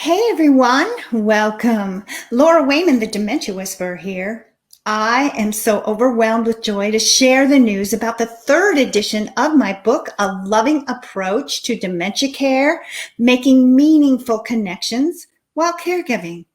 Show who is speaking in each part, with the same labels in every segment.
Speaker 1: Hey everyone, welcome. Laura Wayman, the Dementia Whisperer here. I am so overwhelmed with joy to share the news about the third edition of my book, A Loving Approach to Dementia Care, Making Meaningful Connections While Caregiving.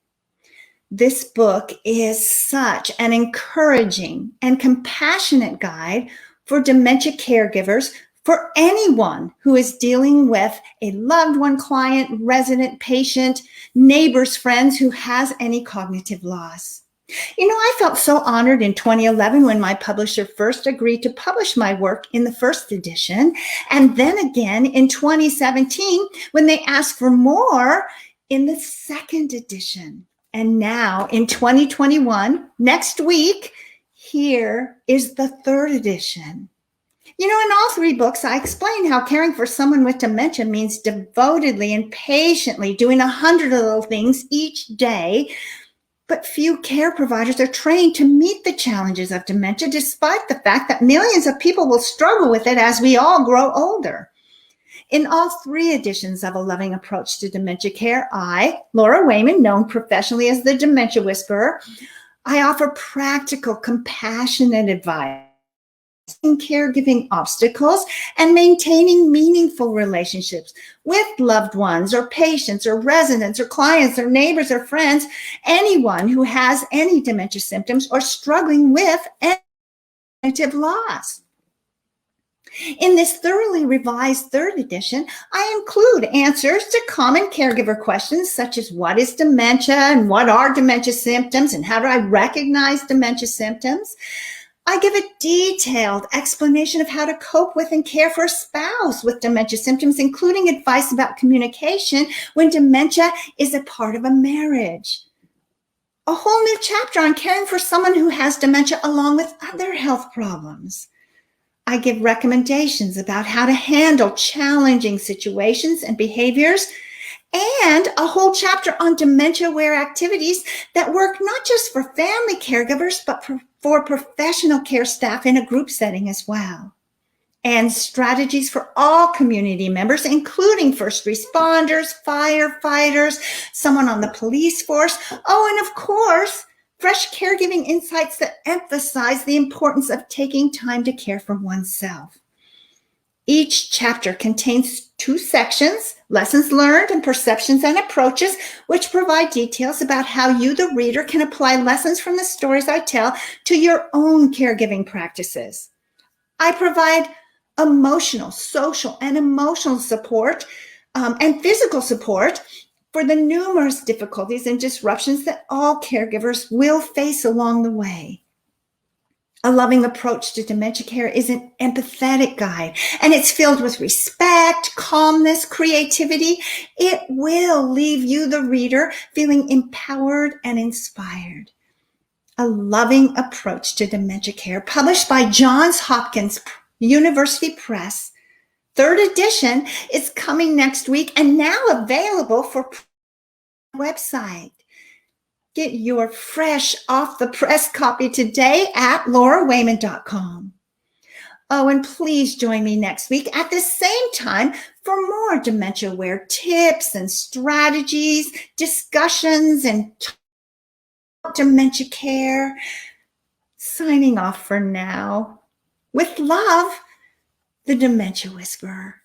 Speaker 1: This book is such an encouraging and compassionate guide for dementia caregivers, for anyone who is dealing with a loved one, client, resident, patient, neighbors, friends who has any cognitive loss. I felt so honored in 2011 when my publisher first agreed to publish my work in the first edition, and then again in 2017 when they asked for more in the second edition. And now in 2021, next week, here is the third edition. In all three books, I explain how caring for someone with dementia means devotedly and patiently doing 100 little things each day. But few care providers are trained to meet the challenges of dementia, despite the fact that millions of people will struggle with it as we all grow older. In all three editions of A Loving Approach to Dementia Care, I, Laura Wayman, known professionally as the Dementia Whisperer, I offer practical, compassionate advice in caregiving obstacles and maintaining meaningful relationships with loved ones or patients or residents or clients or neighbors or friends, anyone who has any dementia symptoms or struggling with any cognitive loss. In this thoroughly revised third edition, I include answers to common caregiver questions such as what is dementia and what are dementia symptoms and how do I recognize dementia symptoms. I give a detailed explanation of how to cope with and care for a spouse with dementia symptoms, including advice about communication when dementia is a part of a marriage. A whole new chapter on caring for someone who has dementia along with other health problems. I give recommendations about how to handle challenging situations and behaviors, and a whole chapter on dementia-aware activities that work not just for family caregivers, but for professional care staff in a group setting as well. And strategies for all community members, including first responders, firefighters, someone on the police force. Oh, and of course, fresh caregiving insights that emphasize the importance of taking time to care for oneself. Each chapter contains 2 sections, lessons learned and perceptions and approaches, which provide details about how you, the reader, can apply lessons from the stories I tell to your own caregiving practices. I provide emotional, social, and emotional support and physical support for the numerous difficulties and disruptions that all caregivers will face along the way. A Loving Approach to Dementia Care is an empathetic guide, and it's filled with respect, calmness, creativity. It will leave you, the reader, feeling empowered and inspired. A Loving Approach to Dementia Care, published by Johns Hopkins University Press. Third edition is coming next week and now available for website. Get your fresh off-the-press copy today at laurawayman.com. Oh, and please join me next week at the same time for more dementia-aware tips and strategies, discussions, and dementia care. Signing off for now. With love, the Dementia Whisperer.